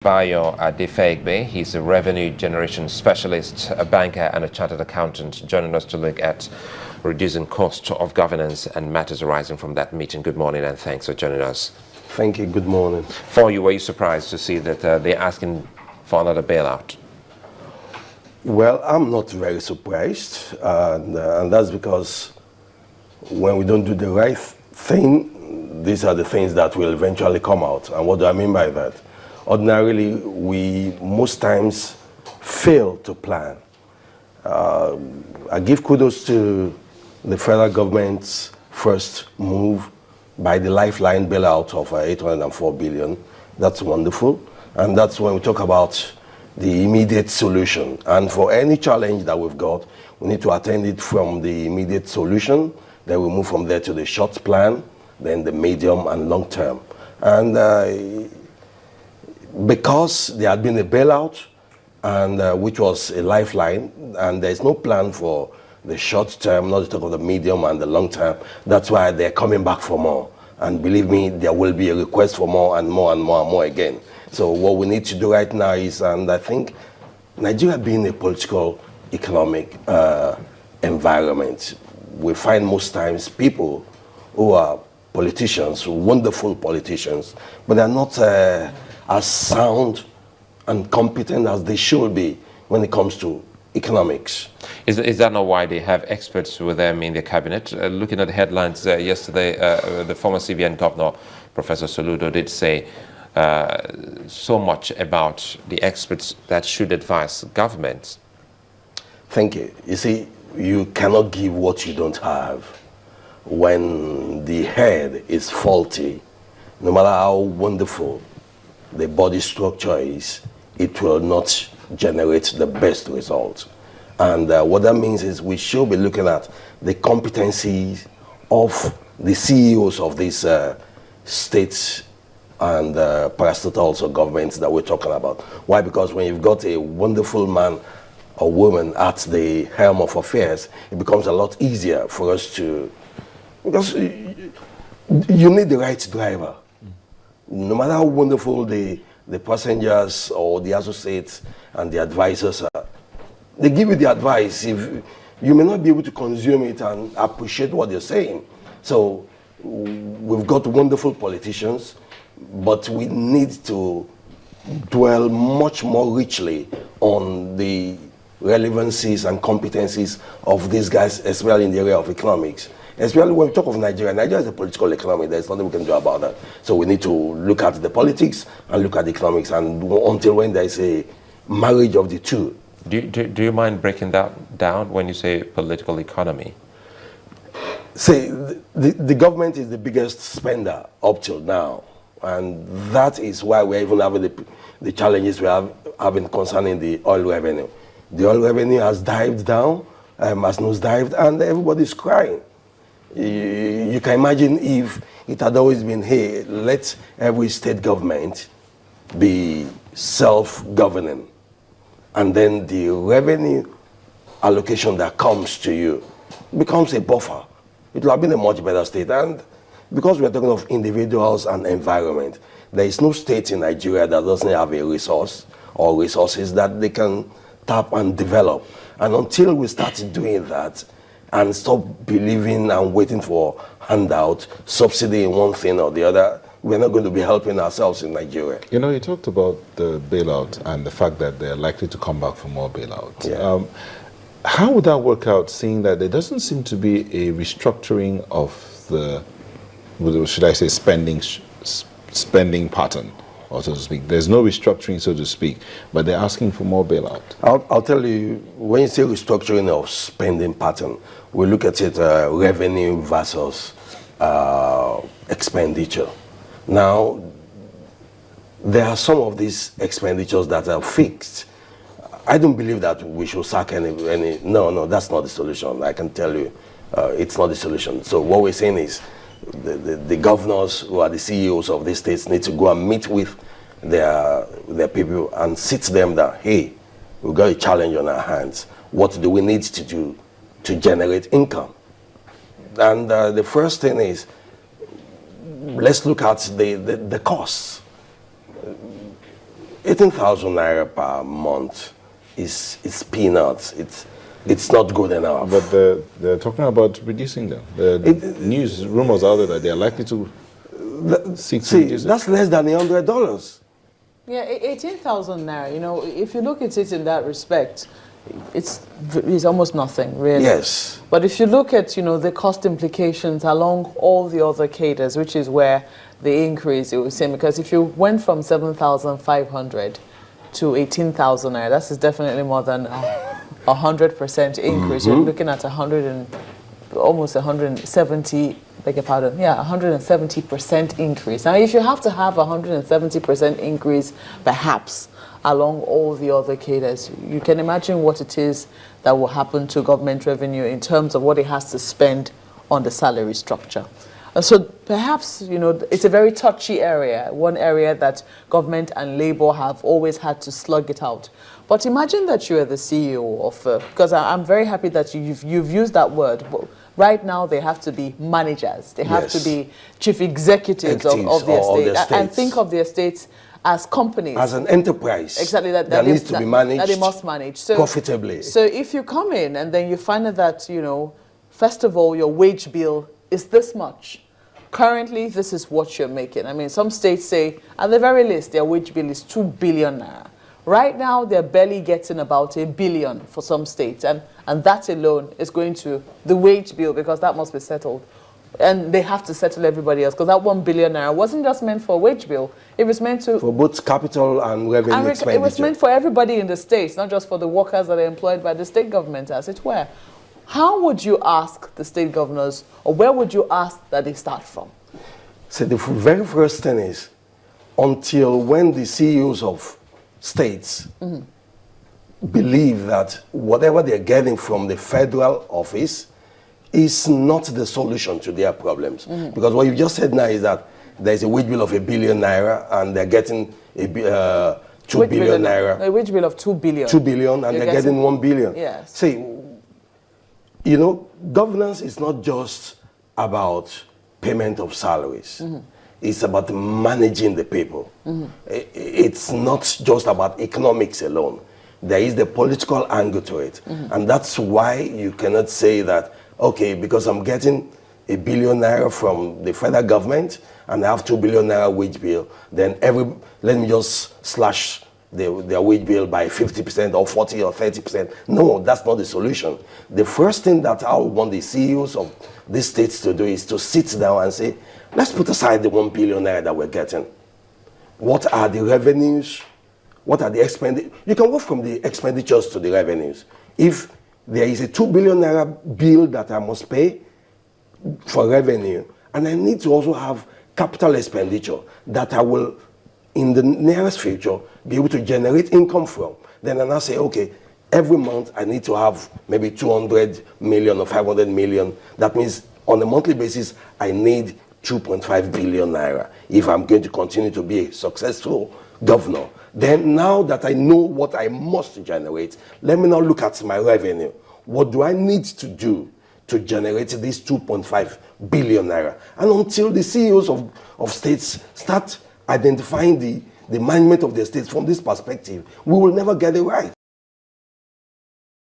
Bayo Adefeegbe. He's a revenue generation specialist, a banker and a chartered accountant, joining us to look at reducing cost of governance and matters arising from that meeting. Good morning and thanks for joining us. Thank you. Good morning. Were you surprised to see that they're asking for another bailout? Well, I'm not very surprised, and that's because when we don't do the right thing, these are the things that will eventually come out. And what do I mean by that? Ordinarily, we most times fail to plan. I give kudos to the federal government's first move by the lifeline bailout of 804 billion. That's wonderful. And that's when we talk about the immediate solution. And for any challenge that we've got, we need to attend it from the immediate solution. Then we move from there to the short plan, then the medium and long term. And because there had been a bailout, and which was a lifeline, and there's no plan for the short term, not to talk of the medium and the long term, that's why they're coming back for more. And believe me, there will be a request for more and more and more and more again. So what we need to do right now is, and I think Nigeria being a political, economic environment, we find most times people who are politicians, wonderful politicians, but they're not as sound and competent as they should be when it comes to economics. Is that not why they have experts with them in the cabinet? Looking at the headlines yesterday, the former CBN governor, Professor Soludo, did say so much about the experts that should advise governments. Thank you. You see, you cannot give what you don't have. When the head is faulty, no matter how wonderful the body structure is, it will not generate the best results. And what that means is we should be looking at the competencies of the CEOs of these states and parastatals or governments that we're talking about. Why? Because when you've got a wonderful man or woman at the helm of affairs, it becomes a lot easier for us to, because you need the right driver. No matter how wonderful the passengers or the associates and the advisors are, they give you the advice. If you may not be able to consume it and appreciate what they're saying. So we've got wonderful politicians, but we need to dwell much more richly on the relevancies and competencies of these guys, especially in the area of economics. Especially when we talk of Nigeria, Nigeria is a political economy. There's nothing we can do about that. So we need to look at the politics and look at the economics, and until when there is a marriage of the two. Do you mind breaking that down when you say political economy? See, the government is the biggest spender up till now, and that is why we're even having the challenges we have having concerning the oil revenue. The oil revenue has dived down, has nosedived, and everybody's crying. You can imagine if it had always been, hey, let every state government be self-governing, and then the revenue allocation that comes to you becomes a buffer. It will have been a much better state. And because we're talking of individuals and environment, there is no state in Nigeria that doesn't have a resource or resources that they can tap and develop. And until we start doing that, and stop believing and waiting for handout, subsidy in one thing or the other, we're not going to be helping ourselves in Nigeria. You know, you talked about the bailout and the fact that they're likely to come back for more bailout. Yeah. How would that work out, seeing that there doesn't seem to be a restructuring of the, should I say, spending pattern, or so to speak? There's no restructuring, so to speak, but they're asking for more bailout. I'll tell you, when you say restructuring of spending pattern, we look at it revenue versus expenditure. Now, there are some of these expenditures that are fixed. I don't believe that we should sack any. No, that's not the solution. I can tell you, it's not the solution. So what we're saying is, the governors who are the CEOs of these states need to go and meet with their people and sit them down. Hey, we've got a challenge on our hands. What do we need to do to generate income? And the first thing is, let's look at the costs. 18,000 naira per month is peanuts. It's not good enough. But they're talking about reducing them. The news rumors out there that they are likely to seek to reduce it. That's less than $100. Yeah, 18,000 naira, you know, if you look at it in that respect, it's almost nothing, really. Yes. But if you look at, you know, the cost implications along all the other cadres, which is where the increase, it was saying, because if you went from 7,500 to 18,000 naira, that is definitely more than 100% increase. You're looking at almost 170, beg your pardon, yeah, 170% increase. Now, if you have to have 170% increase, perhaps, along all the other cadres, you can imagine what it is that will happen to government revenue in terms of what it has to spend on the salary structure. So perhaps, you know, it's a very touchy area, one area that government and labor have always had to slug it out. But imagine that you are the CEO of, because I'm very happy that you've used that word, but right now they have to be managers, they have to be chief executives of the estate, and think of the estates as companies. As an enterprise. Exactly, that needs to be managed. That they must manage. Profitably. So if you come in and then you find out that, you know, first of all, your wage bill is this much. Currently, this is what you're making. I mean, some states say, at the very least, their wage bill is 2 billion naira. Right now, they're barely getting about 1 billion for some states. And that alone is going to the wage bill, because that must be settled. And they have to settle everybody else, because that 1 billion naira wasn't just meant for a wage bill. It was meant to... For both capital and revenue expenditure. It was meant for everybody in the states, not just for the workers that are employed by the state government, as it were. How would you ask the state governors, or where would you ask that they start from? So the very first thing is, until when the CEOs of states believe that whatever they're getting from the federal office is not the solution to their problems. Because what you just said now is that there's a wage bill of 1 billion naira and they're getting 2 billion naira. A wage bill of 2 billion. 2 billion and they're getting 1 billion. Yes. See, you know, governance is not just about payment of salaries. It's about managing the people. It's not just about economics alone. There is the political angle to it. And that's why you cannot say that, okay, because I'm getting 1 billion naira from the federal government and I have 2 billion naira wage bill, then let me just slash their wage bill by 50% or 40 or 30%. No, that's not the solution. The first thing that I would want the CEOs of these states to do is to sit down and say, let's put aside the 1 billion naira that we're getting. What are the revenues? What are the expenditures? You can work from the expenditures to the revenues. If there is a 2 billion naira bill that I must pay for revenue, and I need to also have capital expenditure that I will, in the nearest future, be able to generate income from, then I now say, okay, every month I need to have maybe 200 million or 500 million. That means on a monthly basis, I need 2.5 billion naira if I'm going to continue to be a successful governor. Then now that I know what I must generate, let me now look at my revenue. What do I need to do to generate this 2.5 billion naira? And until the CEOs of states start identifying the management of their states from this perspective, we will never get it right.